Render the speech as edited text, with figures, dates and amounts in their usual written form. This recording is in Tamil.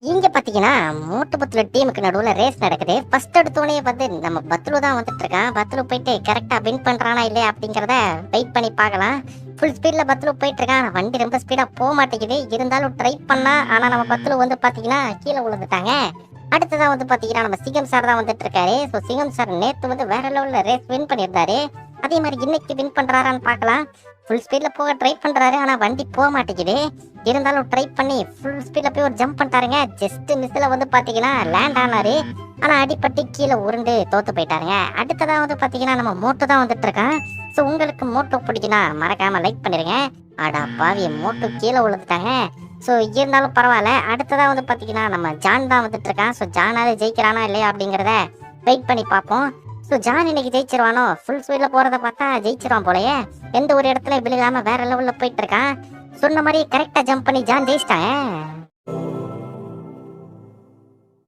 இங்க பாத்தீங்கன்னா, மூட்டு பத்துல டீமுக்கு நடுவுல ரேஸ் நடக்குது. ஃபர்ஸ்ட் எடுத்தோனே வந்து நம்ம பத்லு தான் வந்துட்டு இருக்கான். பத்லு போயிட்டு கரெக்ட்டா வின் பண்றானா இல்லையா அப்படிங்கிறத வெயிட் பண்ணி பார்க்கலாம். ஃபுல் ஸ்பீட்ல பத்லு போயிட்டு இருக்கான். வண்டி ரொம்ப ஸ்பீடா மாட்டேங்குது. இருந்தாலும் ட்ரை பண்ணா, ஆனா நம்ம பத்லு வந்து பாத்தீங்கன்னா கீழ விழுந்துட்டாங்க. அடுத்ததா வந்து பாத்தீங்கன்னா, நம்ம சிங்கம் சார் தான் வந்துட்டு இருக்காரு. ஸோ சிங்கம் சார் நேத்து வந்து வேற லெவல்ல ரேஸ் வின் பண்ணியிருந்தாரு. அதே மாரி இன்னைக்கு வின் பண்றாரான்னு பார்க்கலாம். ஃபுல் ஸ்பீட்ல போக ட்ரை பண்றாரு. ஆனா வண்டி மாட்டேங்குது. இருந்தாலும் ட்ரை பண்ணி ஃபுல் ஸ்பீட்ல போய் ஒரு ஜம்ப் பண்ணிட்டாருங்க. ஜஸ்ட் மிஸ்ல வந்து பாத்தீங்கன்னா லேண்ட் ஆனாரு. ஆனா அடிபட்டு கீழே உருண்டு தோத்து போயிட்டாருங்க. அடுத்ததா வந்து பாத்தீங்கன்னா நம்ம மோட்டோ தான் வந்துட்டு இருக்கான். ஸோ உங்களுக்கு மோட்டோ பிடிக்குன்னா மறக்காம லைக் பண்ணிருங்க. அடா பாவி மோட்டோ கீழே விழுந்துட்டாங்க. ஸோ இருந்தாலும் பரவாயில்ல. அடுத்ததா வந்து பாத்தீங்கன்னா நம்ம ஜான் தான் வந்துட்டு இருக்கான். ஸோ ஜானால ஜெயிக்கிறானா இல்லையா அப்படிங்கிறத வெயிட் பண்ணி பார்ப்போம். ஸோ ஜான் இன்னைக்கு ஜெயிச்சிருவானோ? ஃபுல் ஸ்பீட்ல போறத பார்த்தா ஜெயிச்சிருவான் போலயே. எந்த ஒரு இடத்துல விழுகாம வேற லெவல்ல போயிட்டு இருக்கான். சொன்ன மாதிரி கரெக்டா ஜம்ப் பண்ணி ஜான் ஜெயிச்சிட்டாங்க.